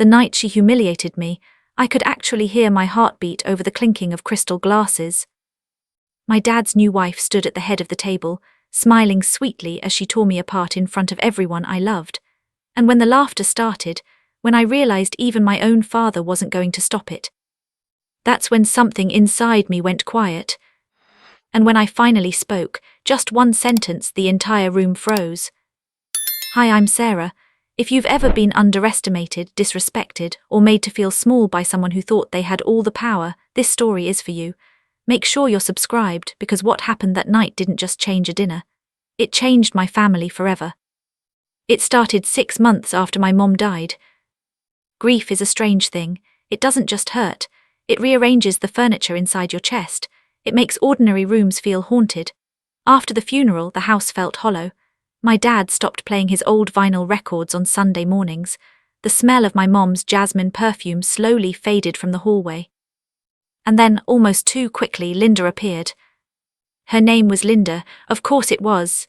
The night she humiliated me, I could actually hear my heartbeat over the clinking of crystal glasses. My dad's new wife stood at the head of the table, smiling sweetly as she tore me apart in front of everyone I loved. And when the laughter started, when I realized even my own father wasn't going to stop it, that's when something inside me went quiet. And when I finally spoke, just one sentence, the entire room froze. "Hi, I'm Sarah. If you've ever been underestimated, disrespected, or made to feel small by someone who thought they had all the power, this story is for you. Make sure you're subscribed, because what happened that night didn't just change a dinner. It changed my family forever." It started 6 months after my mom died. Grief is a strange thing. It doesn't just hurt. It rearranges the furniture inside your chest. It makes ordinary rooms feel haunted. After the funeral, the house felt hollow. My dad stopped playing his old vinyl records on Sunday mornings. The smell of my mom's jasmine perfume slowly faded from the hallway. And then, almost too quickly, Linda appeared. Her name was Linda, of course it was.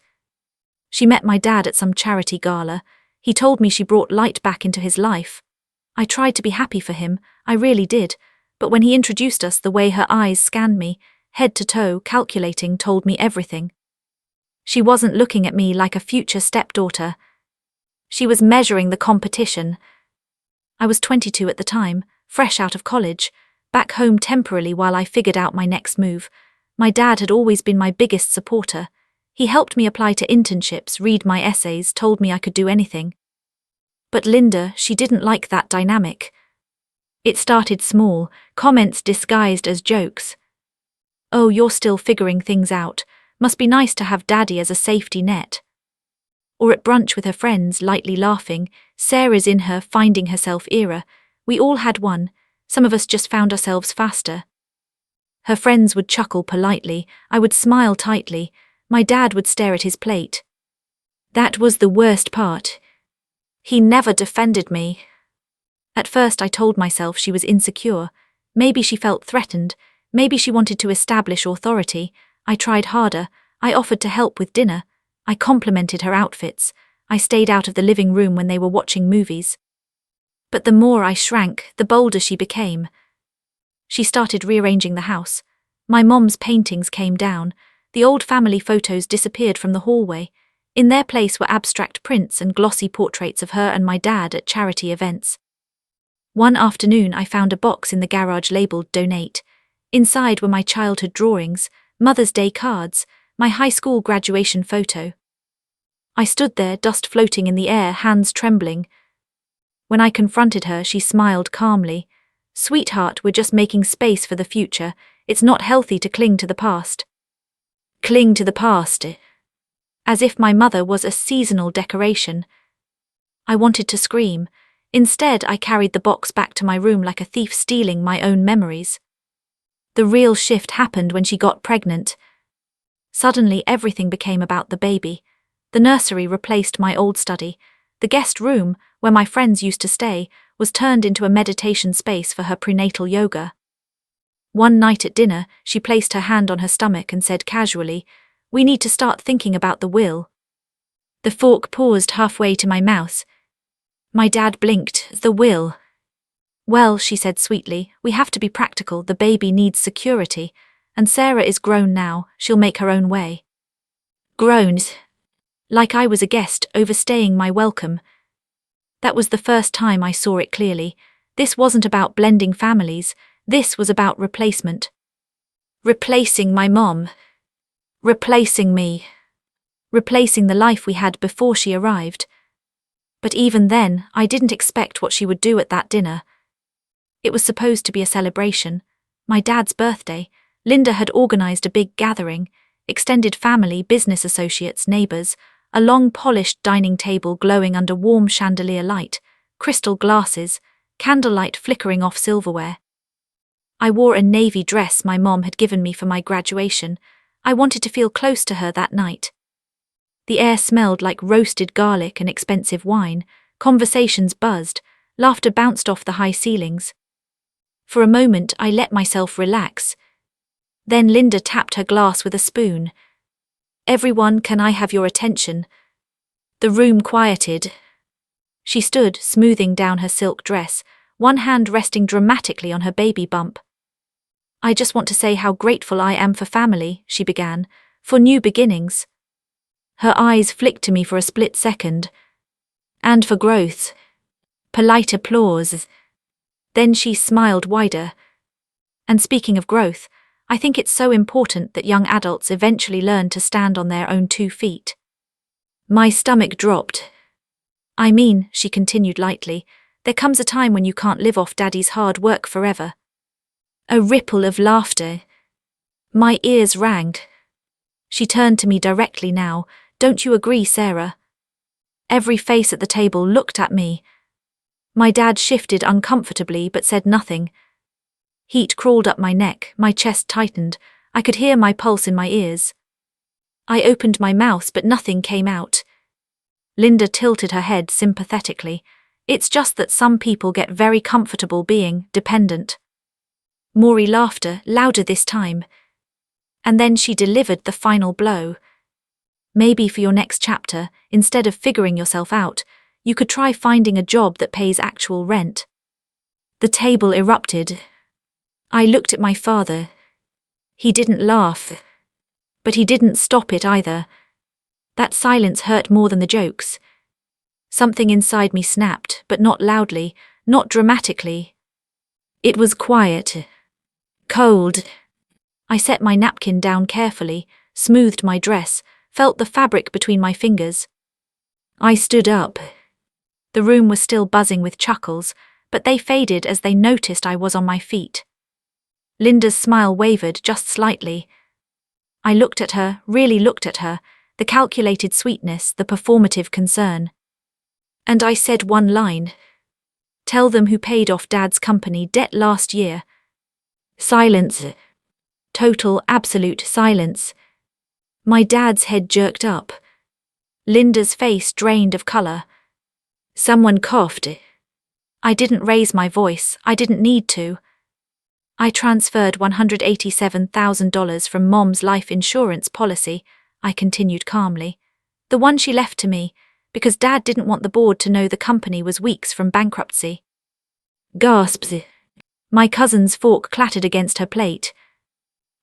She met my dad at some charity gala. He told me she brought light back into his life. I tried to be happy for him, I really did, but when he introduced us, the way her eyes scanned me, head to toe, calculating, told me everything. She wasn't looking at me like a future stepdaughter. She was measuring the competition. I was 22 at the time, fresh out of college, back home temporarily while I figured out my next move. My dad had always been my biggest supporter. He helped me apply to internships, read my essays, told me I could do anything. But Linda, she didn't like that dynamic. It started small, comments disguised as jokes. "Oh, you're still figuring things out. Must be nice to have Daddy as a safety net." Or at brunch with her friends, lightly laughing, Sarah's in her finding herself era. We all had one. Some of us just found ourselves faster. Her friends would chuckle politely. I would smile tightly. My dad would stare at his plate. That was the worst part. He never defended me. At first I told myself she was insecure. Maybe she felt threatened. Maybe she wanted to establish authority. I tried harder. I offered to help with dinner. I complimented her outfits. I stayed out of the living room when they were watching movies. But the more I shrank, the bolder she became. She started rearranging the house. My mom's paintings came down. The old family photos disappeared from the hallway. In their place were abstract prints and glossy portraits of her and my dad at charity events. One afternoon I found a box in the garage labeled "Donate." Inside were my childhood drawings, Mother's Day cards, my high school graduation photo. I stood there, dust floating in the air, hands trembling. When I confronted her, she smiled calmly. "Sweetheart, we're just making space for the future. It's not healthy to cling to the past." Cling to the past. As if my mother was a seasonal decoration. I wanted to scream. Instead, I carried the box back to my room like a thief stealing my own memories. The real shift happened when she got pregnant. Suddenly, everything became about the baby. The nursery replaced my old study. The guest room, where my friends used to stay, was turned into a meditation space for her prenatal yoga. One night at dinner, she placed her hand on her stomach and said casually, "We need to start thinking about the will." The fork paused halfway to my mouth. My dad blinked. "The will?" "Well," she said sweetly, "we have to be practical. The baby needs security. And Sarah is grown now. She'll make her own way." Grown. Like I was a guest, overstaying my welcome. That was the first time I saw it clearly. This wasn't about blending families. This was about replacement. Replacing my mom. Replacing me. Replacing the life we had before she arrived. But even then, I didn't expect what she would do at that dinner. It was supposed to be a celebration. My dad's birthday. Linda had organized a big gathering. Extended family, business associates, neighbors. A long polished dining table glowing under warm chandelier light. Crystal glasses. Candlelight flickering off silverware. I wore a navy dress my mom had given me for my graduation. I wanted to feel close to her that night. The air smelled like roasted garlic and expensive wine. Conversations buzzed. Laughter bounced off the high ceilings. For a moment, I let myself relax. Then Linda tapped her glass with a spoon. "Everyone, can I have your attention?" The room quieted. She stood, smoothing down her silk dress, one hand resting dramatically on her baby bump. "I just want to say how grateful I am for family," she began, "for new beginnings." Her eyes flicked to me for a split second. "And for growth." Polite applause. Then she smiled wider. "And speaking of growth, I think it's so important that young adults eventually learn to stand on their own 2 feet. My stomach dropped. "I mean," she continued lightly, "there comes a time when you can't live off Daddy's hard work forever." A ripple of laughter. My ears rang. She turned to me directly now. "Don't you agree, Sarah?" Every face at the table looked at me. My dad shifted uncomfortably but said nothing. Heat crawled up my neck, my chest tightened, I could hear my pulse in my ears. I opened my mouth but nothing came out. Linda tilted her head sympathetically. "It's just that some people get very comfortable being dependent." Maury laughter, louder this time. And then she delivered the final blow. "Maybe for your next chapter, instead of figuring yourself out, you could try finding a job that pays actual rent." The table erupted. I looked at my father. He didn't laugh. But he didn't stop it either. That silence hurt more than the jokes. Something inside me snapped, but not loudly, not dramatically. It was quiet. Cold. I set my napkin down carefully, smoothed my dress, felt the fabric between my fingers. I stood up. The room was still buzzing with chuckles, but they faded as they noticed I was on my feet. Linda's smile wavered just slightly. I looked at her, really looked at her, the calculated sweetness, the performative concern. And I said one line. "Tell them who paid off Dad's company debt last year." Silence. Total, absolute silence. My dad's head jerked up. Linda's face drained of color. Someone coughed. I didn't raise my voice, I didn't need to. "I transferred $187,000 from Mom's life insurance policy," I continued calmly. "The one she left to me, because Dad didn't want the board to know the company was weeks from bankruptcy." Gasps. My cousin's fork clattered against her plate.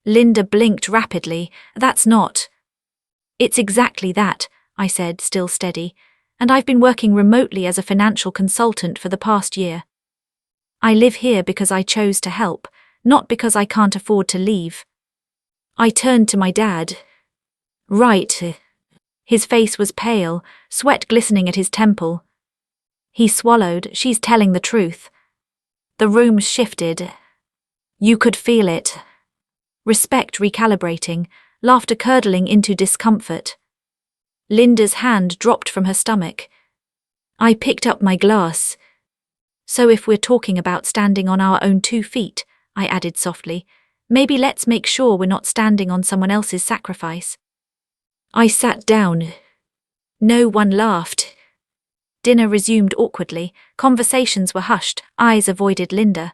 Linda blinked rapidly. "That's not." "It's exactly that," I said, still steady, "and I've been working remotely as a financial consultant for the past year. I live here because I chose to help, not because I can't afford to leave." I turned to my dad. "Right." His face was pale, sweat glistening at his temple. He swallowed. "She's telling the truth." The room shifted. You could feel it. Respect recalibrating, laughter curdling into discomfort. Linda's hand dropped from her stomach. I picked up my glass. "So if we're talking about standing on our own 2 feet, I added softly, maybe let's make sure we're not standing on someone else's sacrifice." I sat down. No one laughed. Dinner resumed awkwardly, conversations were hushed, eyes avoided Linda.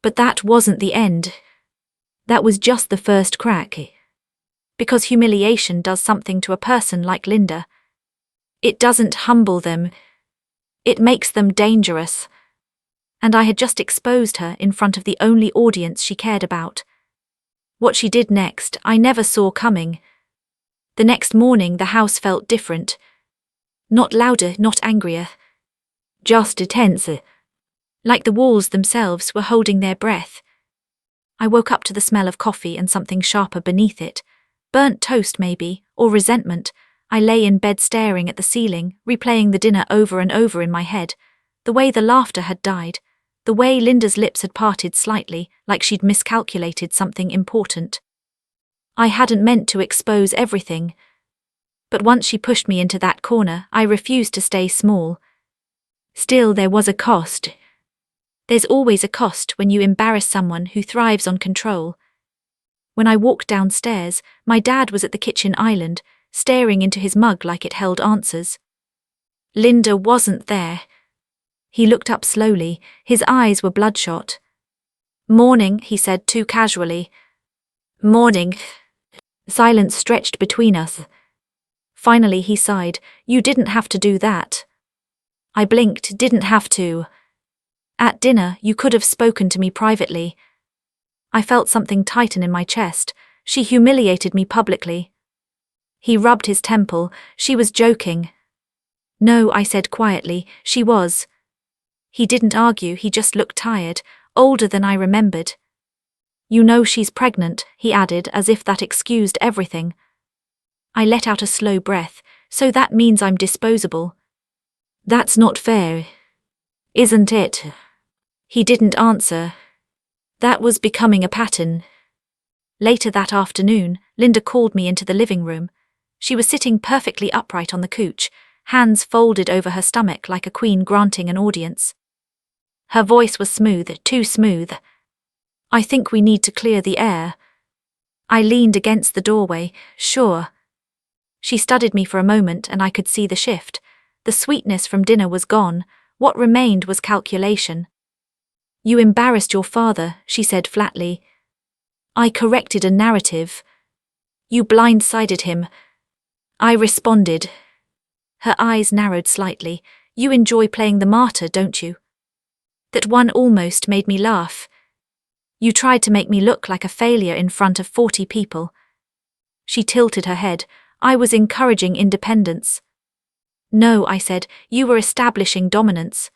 But that wasn't the end. That was just the first crack. Because humiliation does something to a person like Linda. It doesn't humble them. It makes them dangerous. And I had just exposed her in front of the only audience she cared about. What she did next, I never saw coming. The next morning the house felt different. Not louder, not angrier. Just tense. Like the walls themselves were holding their breath. I woke up to the smell of coffee and something sharper beneath it. Burnt toast maybe, or resentment. I lay in bed staring at the ceiling, replaying the dinner over and over in my head. The way the laughter had died. The way Linda's lips had parted slightly, like she'd miscalculated something important. I hadn't meant to expose everything. But once she pushed me into that corner, I refused to stay small. Still, there was a cost. There's always a cost when you embarrass someone who thrives on control. When I walked downstairs, my dad was at the kitchen island, staring into his mug like it held answers. Linda wasn't there. He looked up slowly, his eyes were bloodshot. "Morning," he said too casually. "Morning." Silence stretched between us. Finally he sighed. "You didn't have to do that." I blinked. Didn't have to. At dinner, you could have spoken to me privately. I felt something tighten in my chest. She humiliated me publicly. He rubbed his temple. She was joking. No, I said quietly, she was. He didn't argue, he just looked tired, older than I remembered. You know she's pregnant, he added, as if that excused everything. I let out a slow breath. So that means I'm disposable. That's not fair. Isn't it? He didn't answer. That was becoming a pattern. Later that afternoon, Linda called me into the living room. She was sitting perfectly upright on the couch, hands folded over her stomach like a queen granting an audience. Her voice was smooth, too smooth. I think we need to clear the air. I leaned against the doorway, sure. She studied me for a moment and I could see the shift. The sweetness from dinner was gone. What remained was calculation. You embarrassed your father, she said flatly. I corrected a narrative. You blindsided him. I responded. Her eyes narrowed slightly. You enjoy playing the martyr, don't you? That one almost made me laugh. You tried to make me look like a failure in front of 40 people. She tilted her head. I was encouraging independence. No, I said, you were establishing dominance.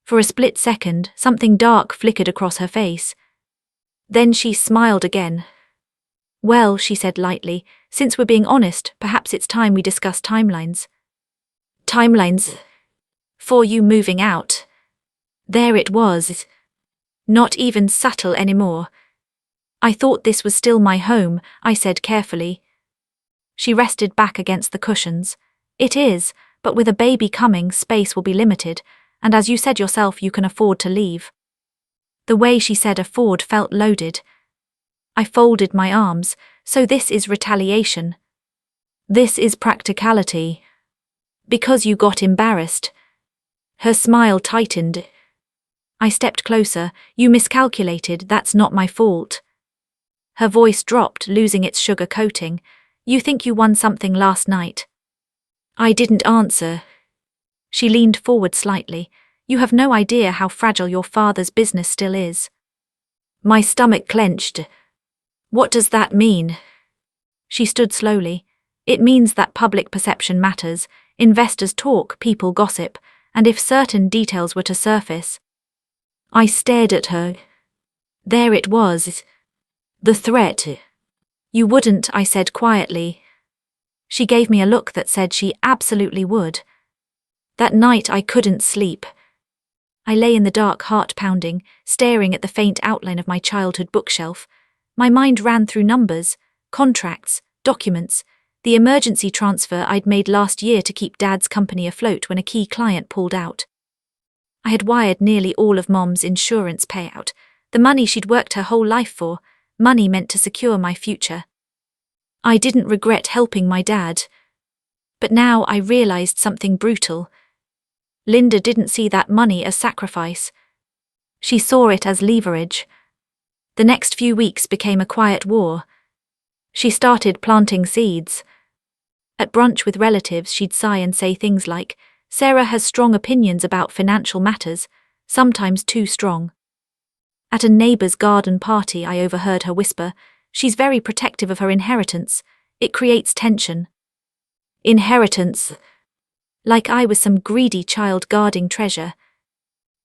For a split second, something dark flickered across her face. Then she smiled again. Well, she said lightly, since we're being honest, perhaps it's time we discuss timelines. Timelines? For you moving out. There it was. Not even subtle anymore. I thought this was still my home, I said carefully. She rested back against the cushions. It is, but with a baby coming, space will be limited, and as you said yourself, you can afford to leave. The way she said afford felt loaded. I folded my arms. So this is retaliation. This is practicality. Because you got embarrassed. Her smile tightened. I stepped closer. You miscalculated, that's not my fault. Her voice dropped, losing its sugar coating. You think you won something last night. I didn't answer. She leaned forward slightly. You have no idea how fragile your father's business still is. My stomach clenched. What does that mean? She stood slowly. It means that public perception matters, investors talk, people gossip, and if certain details were to surface. I stared at her. There it was. The threat. You wouldn't, I said quietly. She gave me a look that said she absolutely would. That night I couldn't sleep. I lay in the dark, heart pounding, staring at the faint outline of my childhood bookshelf. My mind ran through numbers, contracts, documents, the emergency transfer I'd made last year to keep Dad's company afloat when a key client pulled out. I had wired nearly all of Mom's insurance payout, the money she'd worked her whole life for, money meant to secure my future. I didn't regret helping my dad. But now I realized something brutal. Linda didn't see that money as sacrifice. She saw it as leverage. The next few weeks became a quiet war. She started planting seeds. At brunch with relatives, she'd sigh and say things like, Sarah has strong opinions about financial matters, sometimes too strong. At a neighbor's garden party, I overheard her whisper, she's very protective of her inheritance. It creates tension. Inheritance. Like I was some greedy child guarding treasure.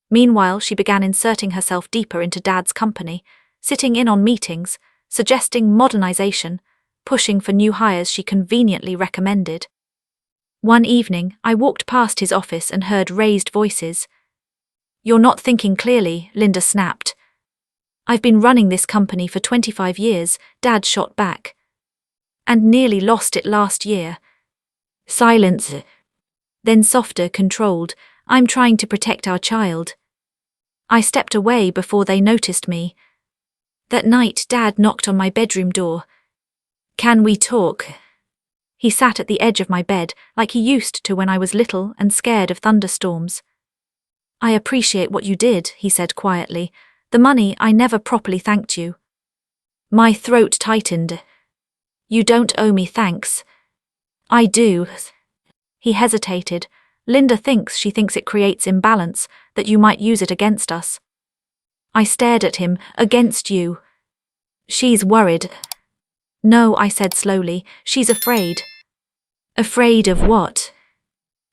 Meanwhile, she began inserting herself deeper into Dad's company, sitting in on meetings, suggesting modernization, pushing for new hires she conveniently recommended. One evening, I walked past his office and heard raised voices. You're not thinking clearly, Linda snapped. I've been running this company for 25 years, Dad shot back. And nearly lost it last year. Silence. Then softer, controlled, I'm trying to protect our child. I stepped away before they noticed me. That night, Dad knocked on my bedroom door. Can we talk? He sat at the edge of my bed, like he used to when I was little and scared of thunderstorms. I appreciate what you did, he said quietly. The money, I never properly thanked you. My throat tightened. You don't owe me thanks. I do. He hesitated, Linda thinks it creates imbalance, that you might use it against us. I stared at him. Against you. She's worried. No, I said slowly, she's afraid. Afraid of what?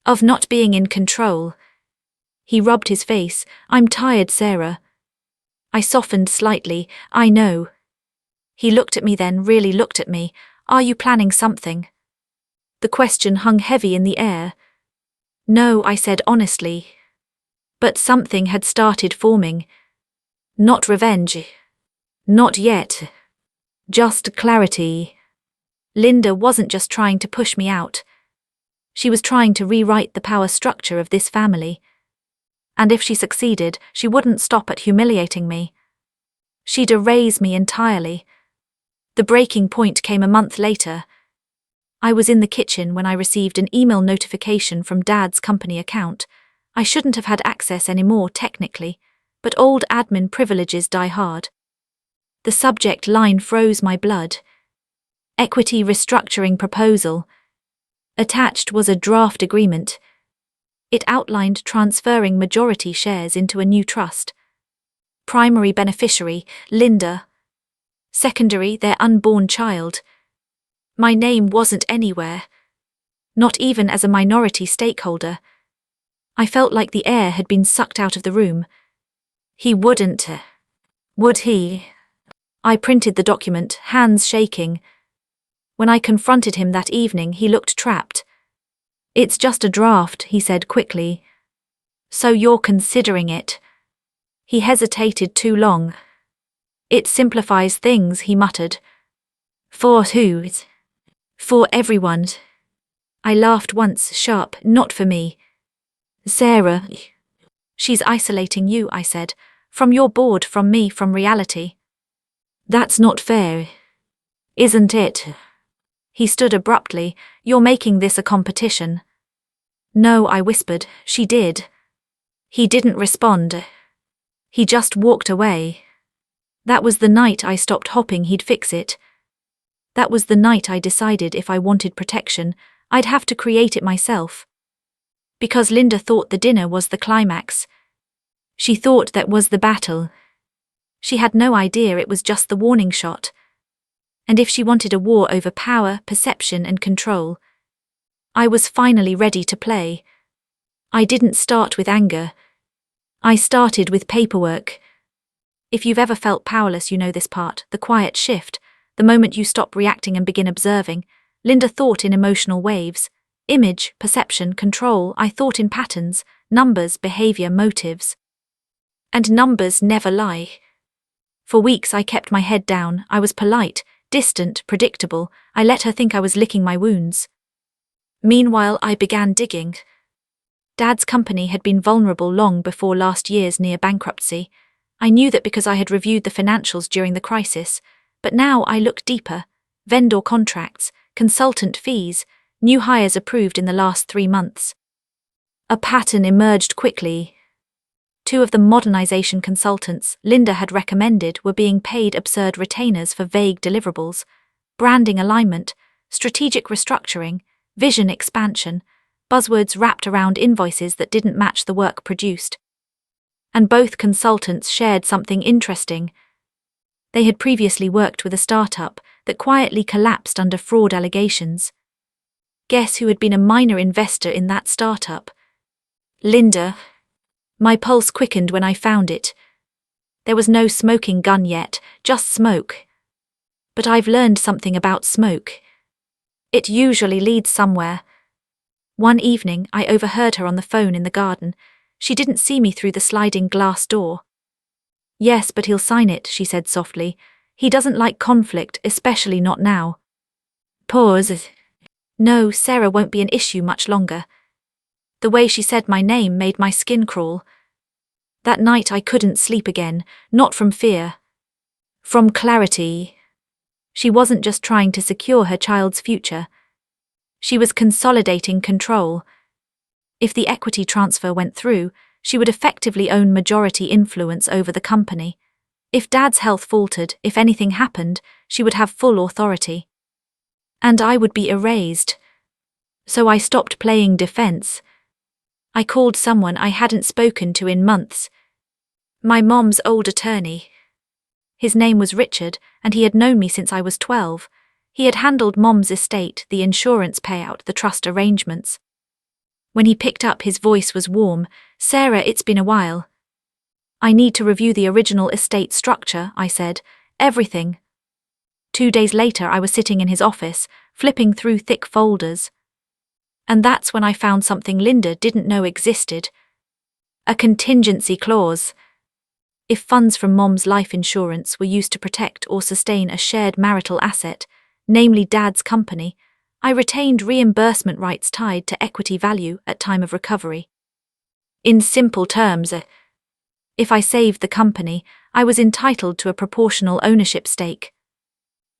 Of not being in control. He rubbed his face. I'm tired, Sarah. I softened slightly. I know. He looked at me then, really looked at me. Are you planning something? The question hung heavy in the air. No, I said honestly. But something had started forming. Not revenge. Not yet. Just clarity. Linda wasn't just trying to push me out. She was trying to rewrite the power structure of this family. And if she succeeded, she wouldn't stop at humiliating me. She'd erase me entirely. The breaking point came a month later. I was in the kitchen when I received an email notification from Dad's company account. I shouldn't have had access anymore technically, but old admin privileges die hard. The subject line froze my blood. Equity restructuring proposal. Attached was a draft agreement. It outlined transferring majority shares into a new trust. Primary beneficiary, Linda. Secondary, their unborn child. My name wasn't anywhere. Not even as a minority stakeholder. I felt like the air had been sucked out of the room. He wouldn't. Would he? I printed the document, hands shaking. When I confronted him that evening, he looked trapped. It's just a draft, he said quickly. So you're considering it? He hesitated too long. It simplifies things, he muttered. For who? For everyone. I laughed once, sharp, not for me. Sarah. She's isolating you, I said. From your board, from me, from reality. That's not fair. Isn't it? He stood abruptly. You're making this a competition. No, I whispered. She did. He didn't respond. He just walked away. That was the night I stopped hoping he'd fix it. That was the night I decided if I wanted protection, I'd have to create it myself. Because Linda thought the dinner was the climax. She thought that was the battle. She had no idea it was just the warning shot. And if she wanted a war over power, perception and control, I was finally ready to play. I didn't start with anger. I started with paperwork. If you've ever felt powerless, you know this part, the quiet shift, the moment you stop reacting and begin observing. Linda thought in emotional waves. Image, perception, control. I thought in patterns, numbers, behavior, motives. And numbers never lie. For weeks I kept my head down. I was polite, distant, predictable. I let her think I was licking my wounds. Meanwhile, I began digging. Dad's company had been vulnerable long before last year's near bankruptcy. I knew that because I had reviewed the financials during the crisis, but now I looked deeper. Vendor contracts, consultant fees, new hires approved in the last 3 months. A pattern emerged quickly. 2 of the modernization consultants Linda had recommended were being paid absurd retainers for vague deliverables, branding alignment, strategic restructuring, vision expansion, buzzwords wrapped around invoices that didn't match the work produced. And both consultants shared something interesting. They had previously worked with a startup that quietly collapsed under fraud allegations. Guess who had been a minor investor in that startup? Linda. My pulse quickened when I found it. There was no smoking gun yet, just smoke. But I've learned something about smoke. It usually leads somewhere. One evening, I overheard her on the phone in the garden. She didn't see me through the sliding glass door. Yes, but he'll sign it, she said softly. He doesn't like conflict, especially not now. Pause. No, Sarah won't be an issue much longer. The way she said my name made my skin crawl. That night I couldn't sleep again, not from fear. From clarity. She wasn't just trying to secure her child's future. She was consolidating control. If the equity transfer went through, she would effectively own majority influence over the company. If Dad's health faltered, if anything happened, she would have full authority. And I would be erased. So I stopped playing defense. I called someone I hadn't spoken to in months. My mom's old attorney. His name was Richard, and he had known me since I was 12. He had handled Mom's estate, the insurance payout, the trust arrangements. When he picked up, his voice was warm. "Sarah, it's been a while." "I need to review the original estate structure," I said. "Everything." 2 days later, I was sitting in his office, flipping through thick folders. And that's when I found something Linda didn't know existed. A contingency clause. If funds from Mom's life insurance were used to protect or sustain a shared marital asset, namely Dad's company, I retained reimbursement rights tied to equity value at time of recovery. In simple terms, if I saved the company, I was entitled to a proportional ownership stake.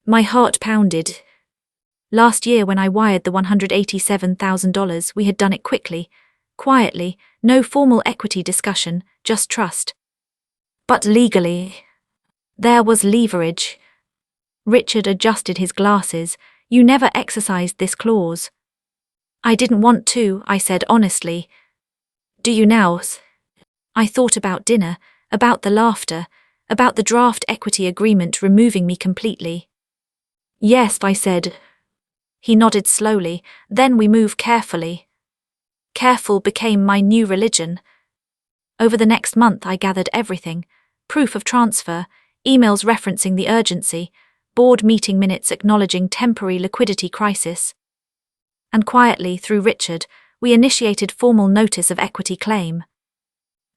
My heart pounded. Last year, when I wired the $187,000, we had done it quickly, quietly, no formal equity discussion, just trust. But legally, there was leverage. Richard adjusted his glasses. "You never exercised this clause." "I didn't want to," I said honestly. "Do you now?" I thought about dinner, about the laughter, about the draft equity agreement removing me completely. "Yes," I said. He nodded slowly. "Then we move carefully." Careful became my new religion. Over the next month I gathered everything: proof of transfer, emails referencing the urgency, board meeting minutes acknowledging temporary liquidity crisis. And quietly, through Richard, we initiated formal notice of equity claim.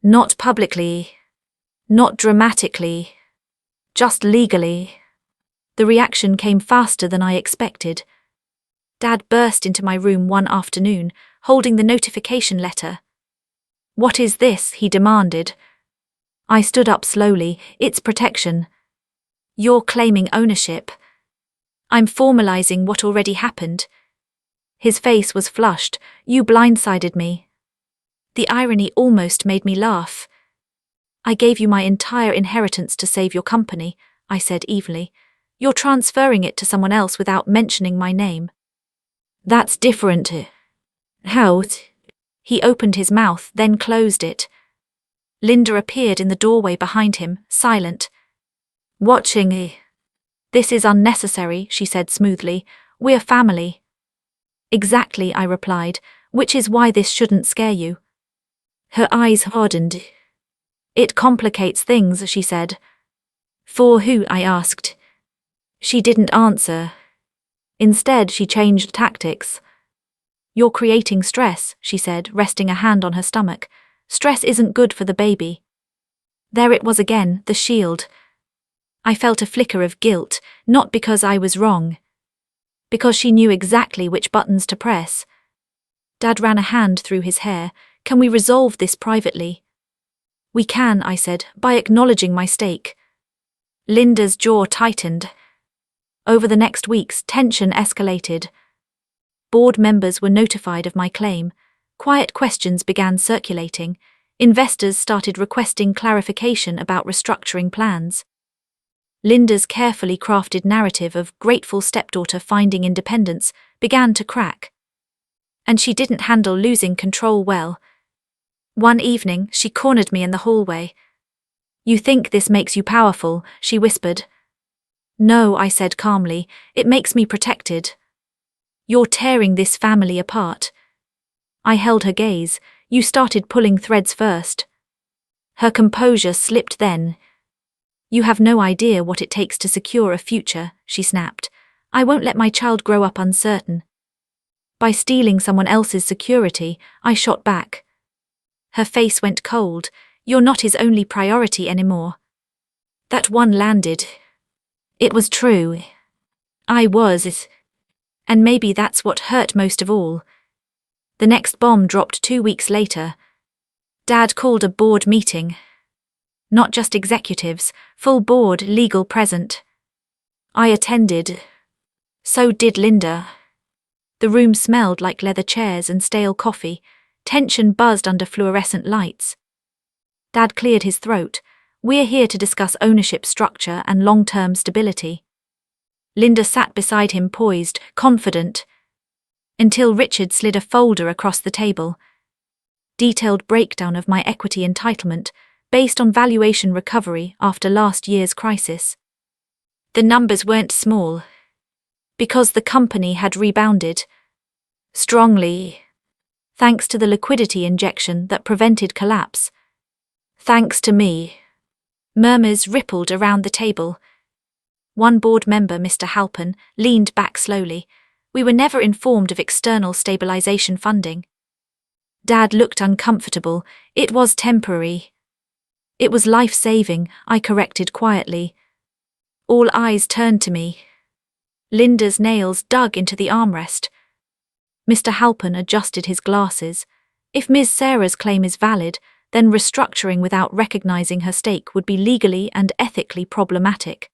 Not publicly, not dramatically, just legally. The reaction came faster than I expected. Dad burst into my room one afternoon, holding the notification letter. "What is this?" he demanded. I stood up slowly. "It's protection. You're claiming ownership. I'm formalizing what already happened." His face was flushed. "You blindsided me." The irony almost made me laugh. "I gave you my entire inheritance to save your company," I said evenly. "You're transferring it to someone else without mentioning my name." "That's different." "How?" He opened his mouth, then closed it. Linda appeared in the doorway behind him, silent. "Watching." "This is unnecessary," she said smoothly. "We're family." "Exactly," I replied, "which is why this shouldn't scare you." Her eyes hardened. "It complicates things," she said. "For who?" I asked. She didn't answer. Instead, she changed tactics. "You're creating stress," she said, resting a hand on her stomach. "Stress isn't good for the baby." There it was again, the shield. I felt a flicker of guilt, not because I was wrong. Because she knew exactly which buttons to press. Dad ran a hand through his hair. "Can we resolve this privately?" "We can," I said, "by acknowledging my stake." Linda's jaw tightened. Over the next weeks, tension escalated. Board members were notified of my claim. Quiet questions began circulating. Investors started requesting clarification about restructuring plans. Linda's carefully crafted narrative of grateful stepdaughter finding independence began to crack. And she didn't handle losing control well. One evening, she cornered me in the hallway. "You think this makes you powerful," she whispered. "No," I said calmly, "it makes me protected. You're tearing this family apart." I held her gaze. "You started pulling threads first." Her composure slipped then. "You have no idea what it takes to secure a future," she snapped. "I won't let my child grow up uncertain." By stealing someone else's security, I shot back. Her face went cold. "You're not his only priority anymore." That one landed. It was true. I was. And maybe that's what hurt most of all. The next bomb dropped 2 weeks later. Dad called a board meeting. Not just executives, full board, legal present. I attended. So did Linda. The room smelled like leather chairs and stale coffee. Tension buzzed under fluorescent lights. Dad cleared his throat. "We're here to discuss ownership structure and long-term stability." Linda sat beside him, poised, confident. Until Richard slid a folder across the table. detailed breakdown of my equity entitlement based on valuation recovery after last year's crisis. The numbers weren't small, because the company had rebounded strongly, thanks to the liquidity injection that prevented collapse. Thanks to me. Murmurs rippled around the table. One board member, Mr. Halpin, leaned back slowly. We were never informed of external stabilization funding. Dad looked uncomfortable. It was temporary. It was life-saving, I corrected quietly. All eyes turned to me. Linda's nails dug into the armrest. Mr. Halpin adjusted his glasses. If Ms. Sarah's claim is valid, then restructuring without recognizing her stake would be legally and ethically problematic.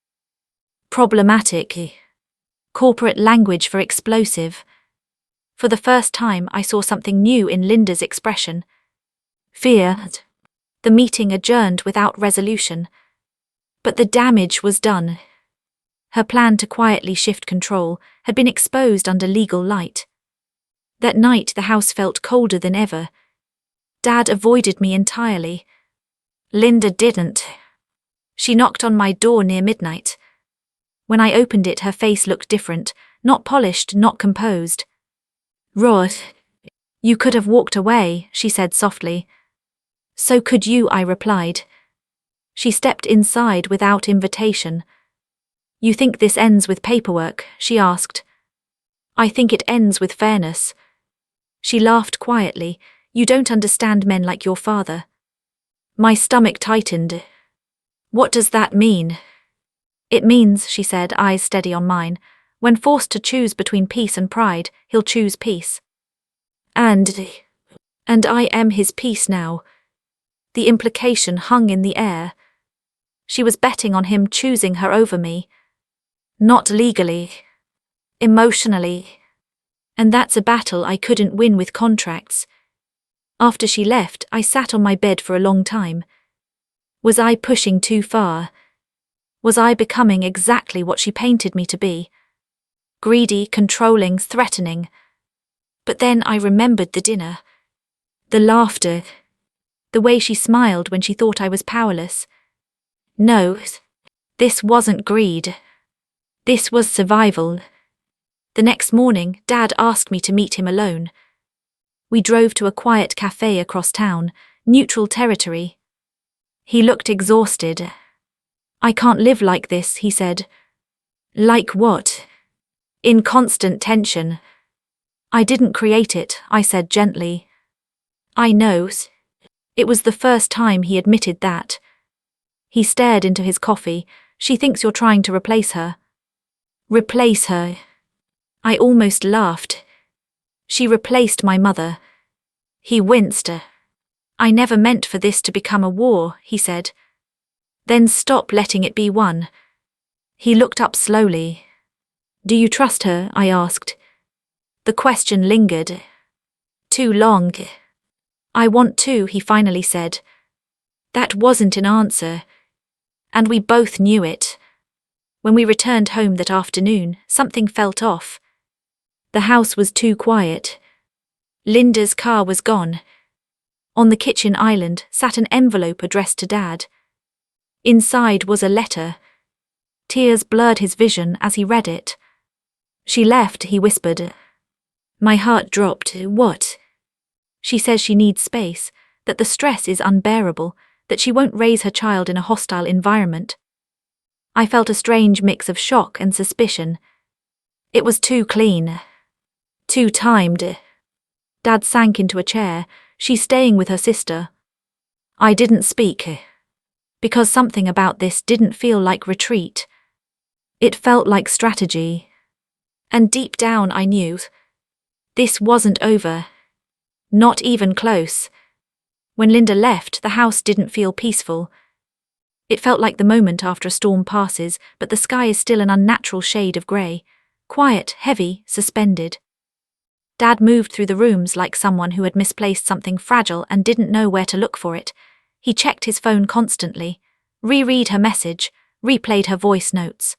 Problematic. Corporate language for explosive. For the first time, I saw something new in Linda's expression. Fear. The meeting adjourned without resolution. But the damage was done. Her plan to quietly shift control had been exposed under legal light. That night the house felt colder than ever. Dad avoided me entirely. Linda didn't. She knocked on my door near midnight. When I opened it, her face looked different, not polished, not composed. Rod, you could have walked away, she said softly. So could you, I replied. She stepped inside without invitation. You think this ends with paperwork? She asked. I think it ends with fairness. She laughed quietly. You don't understand men like your father. My stomach tightened. What does that mean? It means, she said, eyes steady on mine, when forced to choose between peace and pride, he'll choose peace. And I am his peace now. The implication hung in the air. She was betting on him choosing her over me. Not legally. Emotionally. And that's a battle I couldn't win with contracts. After she left, I sat on my bed for a long time. Was I pushing too far? Was I becoming exactly what she painted me to be? Greedy, controlling, threatening. But then I remembered the dinner. The laughter. The way she smiled when she thought I was powerless. No, this wasn't greed. This was survival. The next morning, Dad asked me to meet him alone. We drove to a quiet cafe across town, neutral territory. He looked exhausted. I can't live like this, he said. Like what? In constant tension. I didn't create it, I said gently. I know. It was the first time he admitted that. He stared into his coffee. She thinks you're trying to replace her. Replace her? I almost laughed. She replaced my mother. He winced. I never meant for this to become a war, he said. Then stop letting it be one. He looked up slowly. Do you trust her? I asked. The question lingered. Too long. I want to, he finally said. That wasn't an answer. And we both knew it. When we returned home that afternoon, something felt off. The house was too quiet. Linda's car was gone. On the kitchen island sat an envelope addressed to Dad. Inside was a letter. Tears blurred his vision as he read it. She left, he whispered. My heart dropped. What? She says she needs space, that the stress is unbearable, that she won't raise her child in a hostile environment. I felt a strange mix of shock and suspicion. It was too clean. Too timed. Dad sank into a chair. She's staying with her sister. I didn't speak. Because something about this didn't feel like retreat. It felt like strategy. And deep down I knew. This wasn't over. Not even close. When Linda left, the house didn't feel peaceful. It felt like the moment after a storm passes, but the sky is still an unnatural shade of grey. Quiet, heavy, suspended. Dad moved through the rooms like someone who had misplaced something fragile and didn't know where to look for it. He checked his phone constantly, reread her message, replayed her voice notes.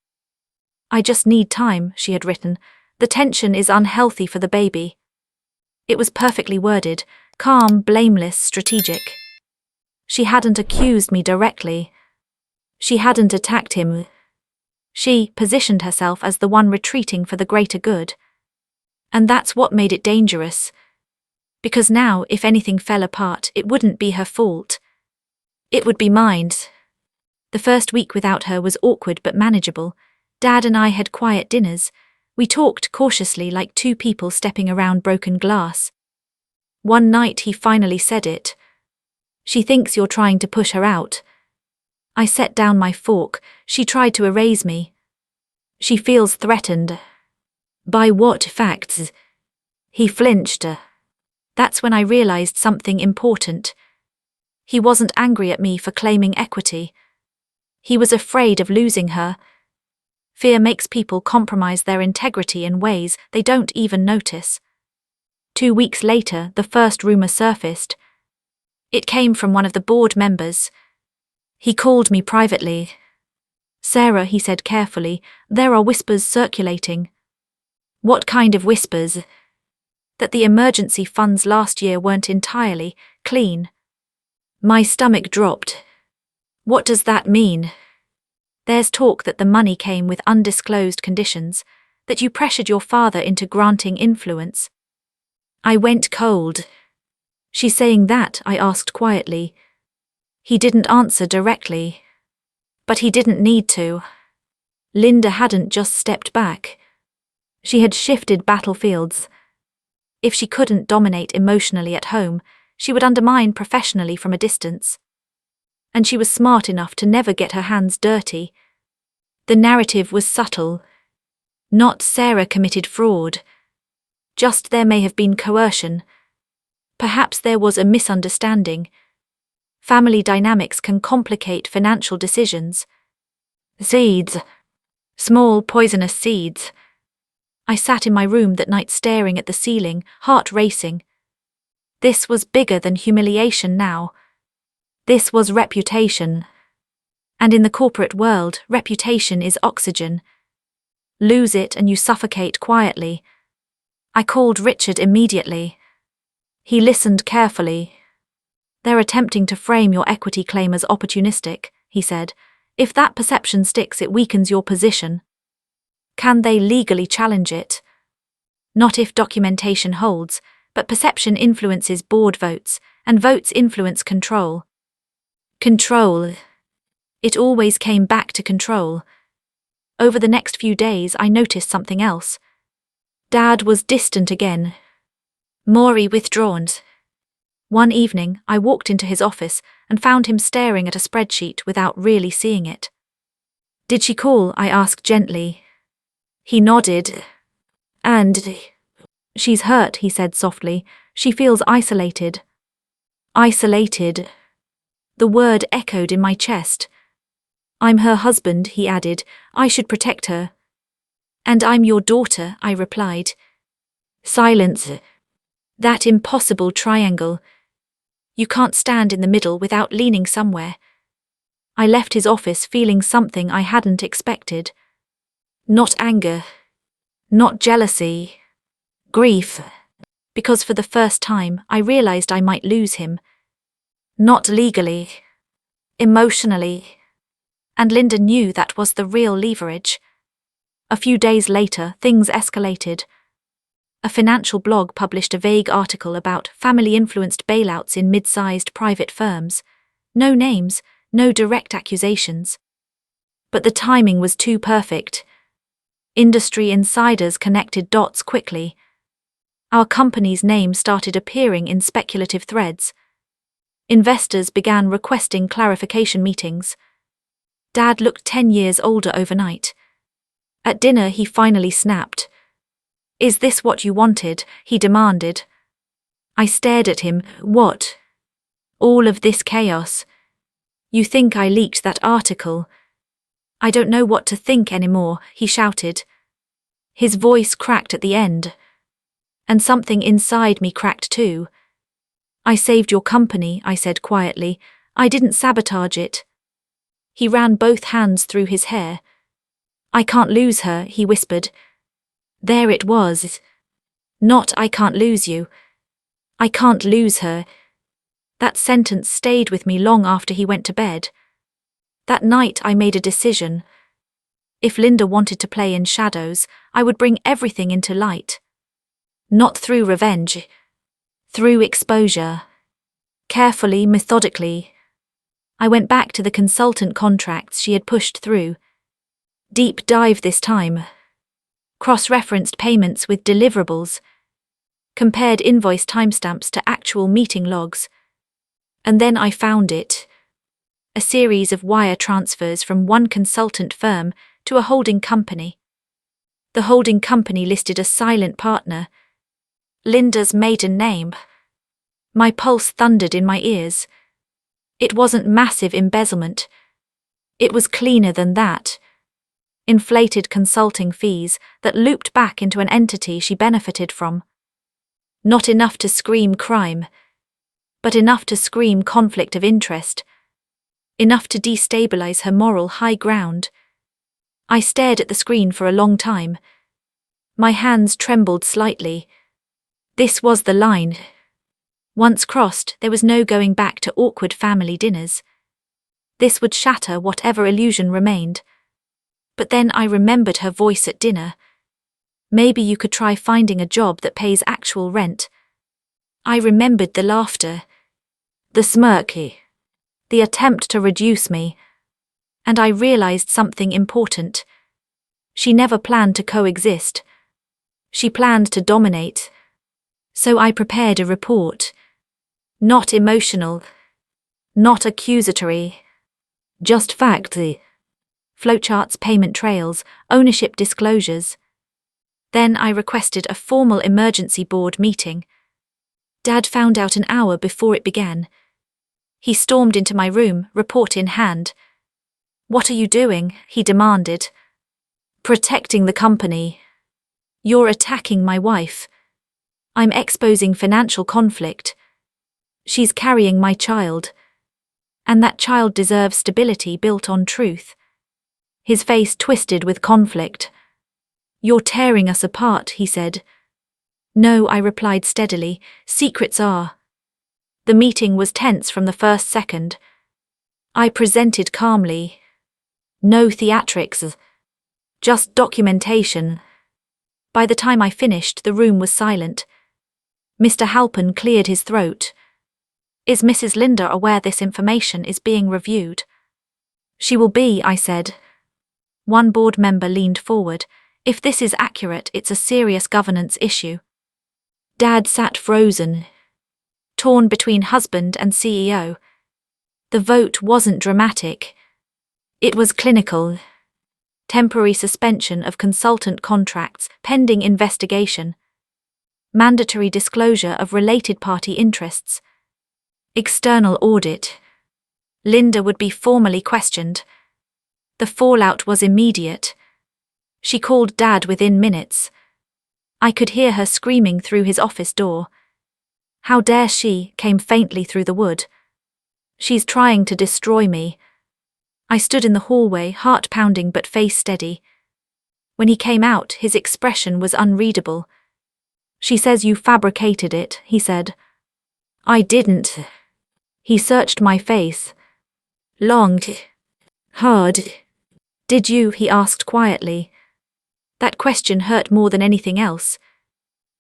I just need time, she had written. The tension is unhealthy for the baby. It was perfectly worded, Calm, blameless, strategic. She hadn't accused me directly. She hadn't attacked him. She positioned herself as the one retreating for the greater good. And that's what made it dangerous. Because now, if anything fell apart, it wouldn't be her fault. It would be mine. The first week without her was awkward but manageable. Dad and I had quiet dinners. We talked cautiously like two people stepping around broken glass. One night he finally said it. "She thinks you're trying to push her out." I set down my fork. She tried to erase me. "She feels threatened." "By what facts?" He flinched. That's when I realized something important. He wasn't angry at me for claiming equity. He was afraid of losing her. Fear makes people compromise their integrity in ways they don't even notice. 2 weeks later, the first rumor surfaced. It came from one of the board members. He called me privately. "Sarah," he said carefully, "there are whispers circulating." "What kind of whispers?" "That the emergency funds last year weren't entirely clean." My stomach dropped. "What does that mean?" "There's talk that the money came with undisclosed conditions, that you pressured your father into granting influence." I went cold. "She's saying that?" I asked quietly. He didn't answer directly. But he didn't need to. Linda hadn't just stepped back. She had shifted battlefields. If she couldn't dominate emotionally at home, she would undermine professionally from a distance. And she was smart enough to never get her hands dirty. The narrative was subtle. Not Sarah committed fraud. Just there may have been coercion. Perhaps there was a misunderstanding. Family dynamics can complicate financial decisions. Seeds. Small poisonous seeds. I sat in my room that night staring at the ceiling, heart racing. This was bigger than humiliation now. This was reputation. And in the corporate world, reputation is oxygen. Lose it and you suffocate quietly. I called Richard immediately. He listened carefully. "They're attempting to frame your equity claim as opportunistic," he said. "If that perception sticks, it weakens your position." "Can they legally challenge it?" "Not if documentation holds, but perception influences board votes, and votes influence control." Control. It always came back to control. Over the next few days, I noticed something else. Dad was distant again. Maury withdrawn. One evening, I walked into his office and found him staring at a spreadsheet without really seeing it. "Did she call?" I asked gently. He nodded. "And she's hurt," he said softly. "She feels isolated." Isolated. The word echoed in my chest. "I'm her husband," he added. "I should protect her." "And I'm your daughter," I replied. Silence. That impossible triangle. You can't stand in the middle without leaning somewhere. I left his office feeling something I hadn't expected. Not anger. Not jealousy. Grief. Because for the first time, I realized I might lose him. Not legally. Emotionally. And Linda knew that was the real leverage. A few days later, things escalated. A financial blog published a vague article about family-influenced bailouts in mid-sized private firms. No names, no direct accusations. But the timing was too perfect. Industry insiders connected dots quickly. Our company's name started appearing in speculative threads. Investors began requesting clarification meetings. Dad looked 10 years older overnight. At dinner, he finally snapped. "Is this what you wanted?" he demanded. I stared at him. "What?" "All of this chaos. You think I leaked that article?" "I don't know what to think anymore," he shouted. His voice cracked at the end. And something inside me cracked too. "I saved your company," I said quietly. "I didn't sabotage it." He ran both hands through his hair. "I can't lose her," he whispered. There it was. Not "I can't lose you." I can't lose her. That sentence stayed with me long after he went to bed. That night I made a decision. If Linda wanted to play in shadows, I would bring everything into light. Not through revenge. Through exposure. Carefully, methodically. I went back to the consultant contracts she had pushed through. Deep dive this time. Cross-referenced payments with deliverables. Compared invoice timestamps to actual meeting logs. And then I found it. A series of wire transfers from one consultant firm to a holding company. The holding company listed a silent partner. Linda's maiden name. My pulse thundered in my ears. It wasn't massive embezzlement. It was cleaner than that. Inflated consulting fees that looped back into an entity she benefited from. Not enough to scream crime, but enough to scream conflict of interest. Enough to destabilize her moral high ground. I stared at the screen for a long time. My hands trembled slightly. This was the line. Once crossed, there was no going back to awkward family dinners. This would shatter whatever illusion remained. But then I remembered her voice at dinner. Maybe you could try finding a job that pays actual rent. I remembered the laughter. The smirky. The attempt to reduce me. And I realized something important. She never planned to coexist. She planned to dominate. So I prepared a report. Not emotional. Not accusatory. Just facts. Flowcharts, payment trails, ownership disclosures. Then I requested a formal emergency board meeting. Dad found out an hour before it began. He stormed into my room, report in hand. "What are you doing?" he demanded. "Protecting the company. You're attacking my wife. I'm exposing financial conflict. She's carrying my child. And that child deserves stability built on truth." His face twisted with conflict. "You're tearing us apart," he said. "No," I replied steadily, "secrets are." The meeting was tense from the first second. I presented calmly. No theatrics. Just documentation. By the time I finished, the room was silent. Mr. Halpin cleared his throat. "Is Mrs. Linda aware this information is being reviewed?" "She will be," I said. One board member leaned forward. "If this is accurate, it's a serious governance issue." Dad sat frozen, torn between husband and CEO. The vote wasn't dramatic. It was clinical. Temporary suspension of consultant contracts pending investigation. Mandatory disclosure of related party interests. External audit. Linda would be formally questioned. The fallout was immediate. She called Dad within minutes. I could hear her screaming through his office door. "How dare she?" came faintly through the wood. "She's trying to destroy me." I stood in the hallway, heart pounding but face steady. When he came out, his expression was unreadable. "She says you fabricated it," he said. "I didn't." He searched my face. Long. Hard. "Did you?" he asked quietly. That question hurt more than anything else.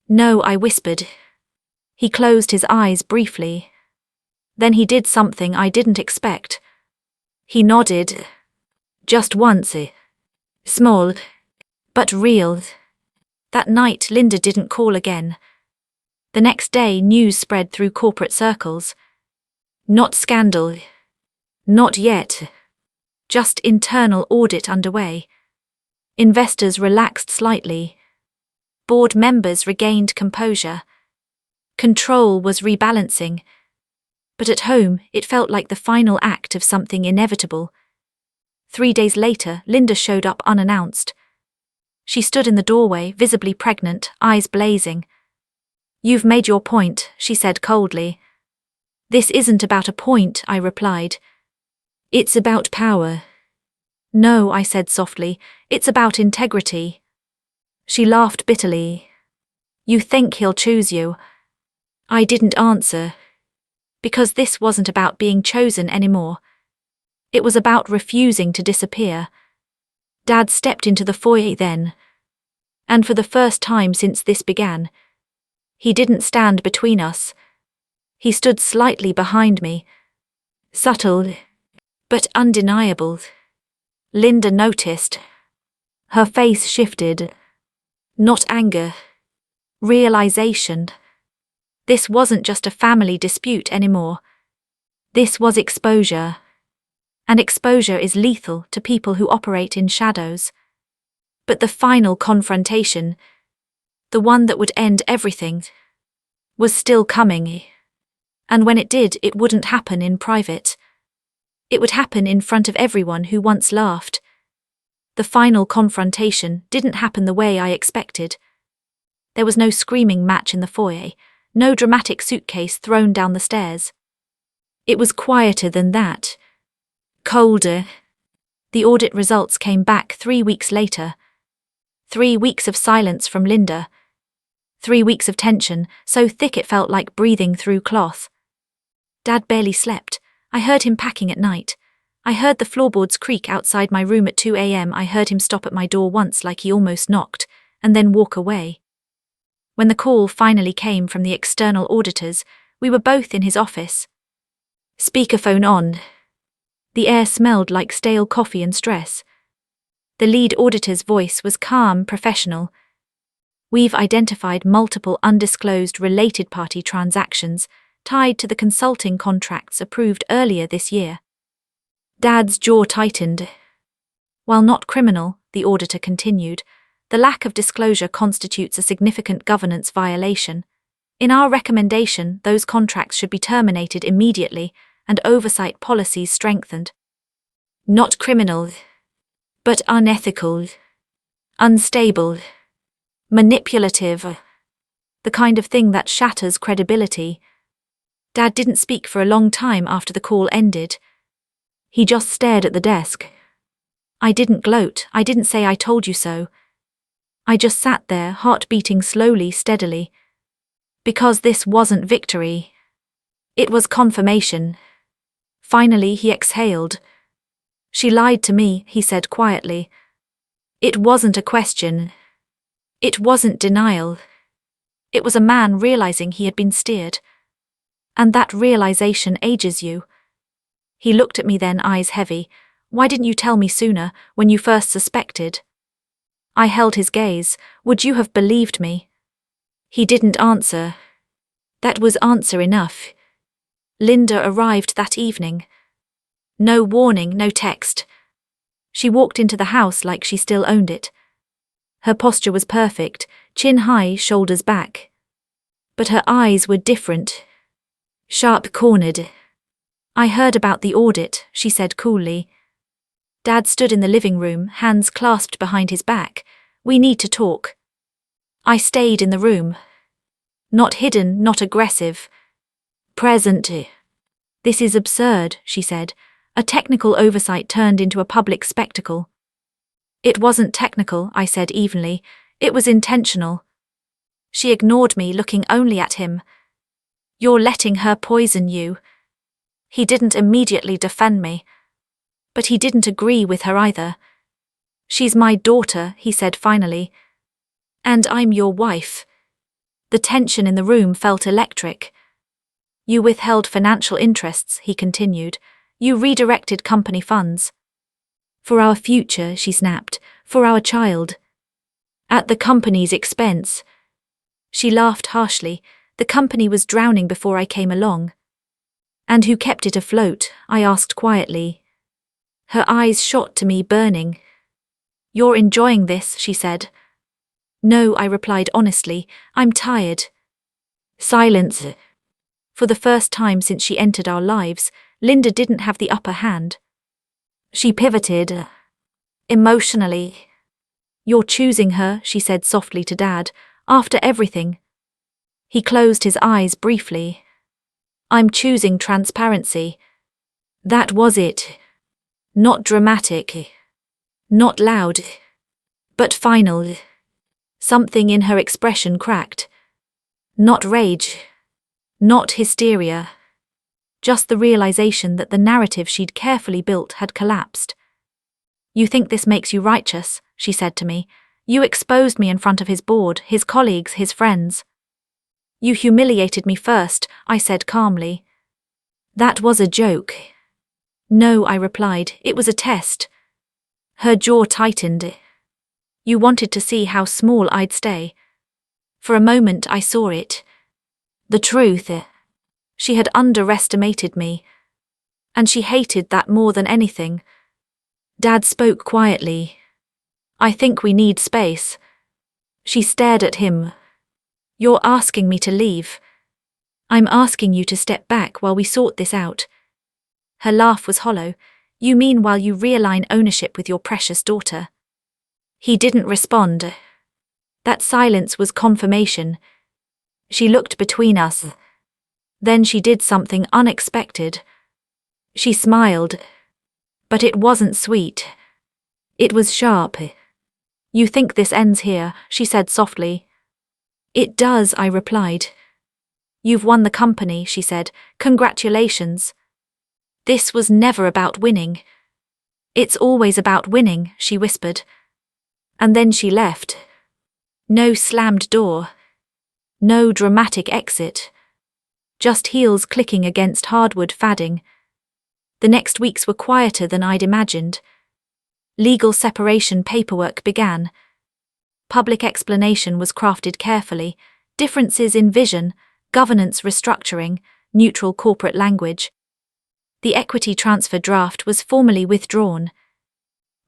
"No," I whispered. He closed his eyes briefly. Then he did something I didn't expect. He nodded. Just once. Small. But real. That night, Linda didn't call again. The next day, news spread through corporate circles. Not scandal. Not yet. Just internal audit underway. Investors relaxed slightly. Board members regained composure. Control was rebalancing. But at home, it felt like the final act of something inevitable. 3 days later, Linda showed up unannounced. She stood in the doorway, visibly pregnant, eyes blazing. "You've made your point," she said coldly. "This isn't about a point," I replied. "It's about power." "No," I said softly, "it's about integrity." She laughed bitterly. "You think he'll choose you?" I didn't answer, because this wasn't about being chosen anymore. It was about refusing to disappear. Dad stepped into the foyer then. And for the first time since this began, he didn't stand between us. He stood slightly behind me. Subtle, but undeniable. Linda noticed. Her face shifted. Not anger. Realization. This wasn't just a family dispute anymore. This was exposure. And exposure is lethal to people who operate in shadows. But the final confrontation, the one that would end everything, was still coming. And when it did, it wouldn't happen in private. It would happen in front of everyone who once laughed. The final confrontation didn't happen the way I expected. There was no screaming match in the foyer, no dramatic suitcase thrown down the stairs. It was quieter than that. Colder. The audit results came back 3 weeks later. 3 weeks of silence from Linda. 3 weeks of tension, so thick it felt like breathing through cloth. Dad barely slept. I heard him packing at night. I heard the floorboards creak outside my room at 2 a.m. I heard him stop at my door once like he almost knocked, and then walk away. When the call finally came from the external auditors, we were both in his office. Speakerphone on. The air smelled like stale coffee and stress. The lead auditor's voice was calm, professional. We've identified multiple undisclosed related party transactions tied to the consulting contracts approved earlier this year. Dad's jaw tightened. While not criminal, the auditor continued, the lack of disclosure constitutes a significant governance violation. In our recommendation, those contracts should be terminated immediately and oversight policies strengthened. Not criminal, but unethical, unstable, manipulative, the kind of thing that shatters credibility. Dad didn't speak for a long time after the call ended. He just stared at the desk. I didn't gloat, I didn't say I told you so. I just sat there, heart beating slowly, steadily. Because this wasn't victory. It was confirmation. Finally, he exhaled. She lied to me, he said quietly. It wasn't a question. It wasn't denial. It was a man realizing he had been steered. And that realization ages you. He looked at me then, eyes heavy. Why didn't you tell me sooner, when you first suspected? I held his gaze. Would you have believed me? He didn't answer. That was answer enough. Linda arrived that evening. No warning, no text. She walked into the house like she still owned it. Her posture was perfect, chin high, shoulders back. But her eyes were different. Sharp-cornered. I heard about the audit, she said coolly. Dad stood in the living room, hands clasped behind his back. We need to talk. I stayed in the room. Not hidden, not aggressive. Present. This is absurd, she said. A technical oversight turned into a public spectacle. It wasn't technical, I said evenly. It was intentional. She ignored me, looking only at him. You're letting her poison you. He didn't immediately defend me. But he didn't agree with her either. She's my daughter, he said finally. And I'm your wife. The tension in the room felt electric. You withheld financial interests, he continued. You redirected company funds. For our future, she snapped. For our child. At the company's expense. She laughed harshly. The company was drowning before I came along. And who kept it afloat? I asked quietly. Her eyes shot to me, burning. You're enjoying this, she said. No, I replied honestly. I'm tired. Silence. For the first time since she entered our lives, Linda didn't have the upper hand. She pivoted. Emotionally. You're choosing her, she said softly to Dad, after everything. He closed his eyes briefly. I'm choosing transparency. That was it. Not dramatic. Not loud. But final. Something in her expression cracked. Not rage. Not hysteria. Just the realization that the narrative she'd carefully built had collapsed. "You think this makes you righteous," she said to me. "You exposed me in front of his board, his colleagues, his friends." "You humiliated me first," I said calmly. "That was a joke." "No," I replied, "it was a test." Her jaw tightened. "You wanted to see how small I'd stay." For a moment I saw it. The truth. She had underestimated me. And she hated that more than anything. Dad spoke quietly. "I think we need space." She stared at him. "You're asking me to leave." "I'm asking you to step back while we sort this out." Her laugh was hollow. "You mean while you realign ownership with your precious daughter?" He didn't respond. That silence was confirmation. She looked between us. Then she did something unexpected. She smiled. But it wasn't sweet. It was sharp. "You think this ends here," she said softly. "It does," I replied. "You've won the company," she said. "Congratulations." "This was never about winning." "It's always about winning," she whispered. And then she left. No slammed door. No dramatic exit. Just heels clicking against hardwood fadding. The next weeks were quieter than I'd imagined. Legal separation paperwork began. Public explanation was crafted carefully. Differences in vision, governance restructuring, neutral corporate language. The equity transfer draft was formally withdrawn.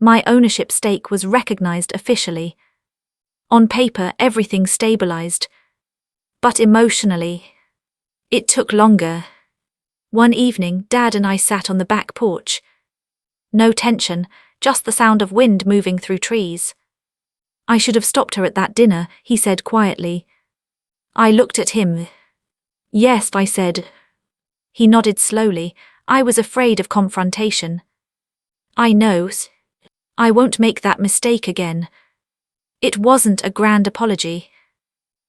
My ownership stake was recognized officially. On paper, everything stabilized. But emotionally, it took longer. One evening, Dad and I sat on the back porch. No tension, just the sound of wind moving through trees. "I should have stopped her at that dinner," he said quietly. I looked at him. "Yes," I said. He nodded slowly. "I was afraid of confrontation." "I know. I won't make that mistake again." It wasn't a grand apology.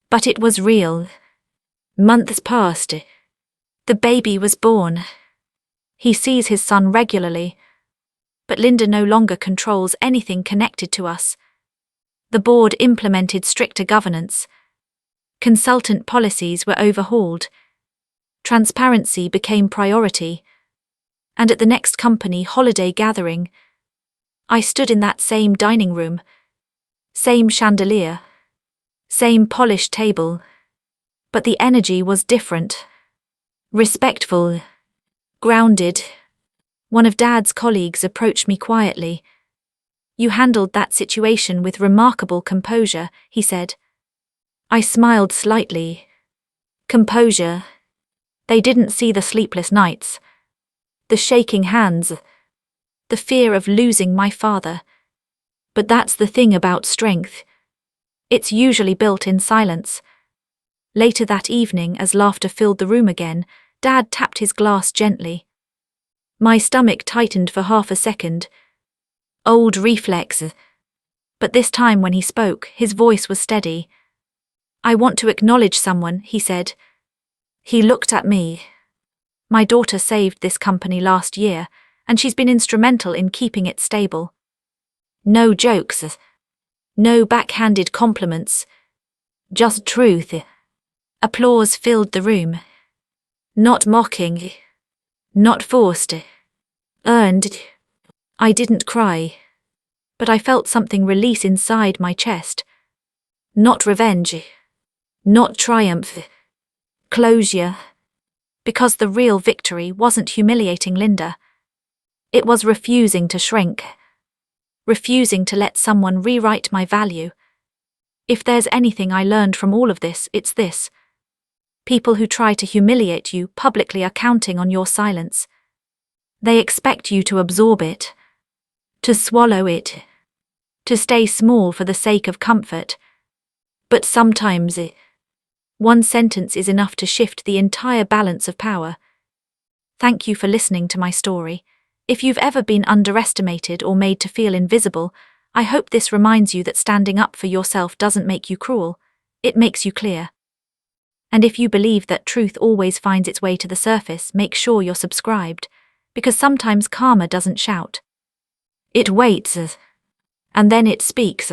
But it was real. Months passed. The baby was born. He sees his son regularly. But Linda no longer controls anything connected to us. The board implemented stricter governance. Consultant policies were overhauled. Transparency became priority. And at the next company holiday gathering, I stood in that same dining room. Same chandelier. Same polished table. But the energy was different. Respectful. Grounded. One of Dad's colleagues approached me quietly. "You handled that situation with remarkable composure," he said. I smiled slightly. Composure. They didn't see the sleepless nights. The shaking hands. The fear of losing my father. But that's the thing about strength. It's usually built in silence. Later that evening, as laughter filled the room again, Dad tapped his glass gently. My stomach tightened for half a second. Old reflex. But this time when he spoke, his voice was steady. "I want to acknowledge someone," he said. He looked at me. "My daughter saved this company last year, and she's been instrumental in keeping it stable." No jokes. No backhanded compliments. Just truth. Applause filled the room. Not mocking. Not forced. Earned. I didn't cry. But I felt something release inside my chest. Not revenge. Not triumph. Closure. Because the real victory wasn't humiliating Linda. It was refusing to shrink. Refusing to let someone rewrite my value. If there's anything I learned from all of this, it's this. People who try to humiliate you publicly are counting on your silence. They expect you to absorb it. To swallow it. To stay small for the sake of comfort. But sometimes one sentence is enough to shift the entire balance of power. Thank you for listening to my story. If you've ever been underestimated or made to feel invisible, I hope this reminds you that standing up for yourself doesn't make you cruel. It makes you clear. And if you believe that truth always finds its way to the surface, make sure you're subscribed, because sometimes karma doesn't shout. It waits, and then it speaks.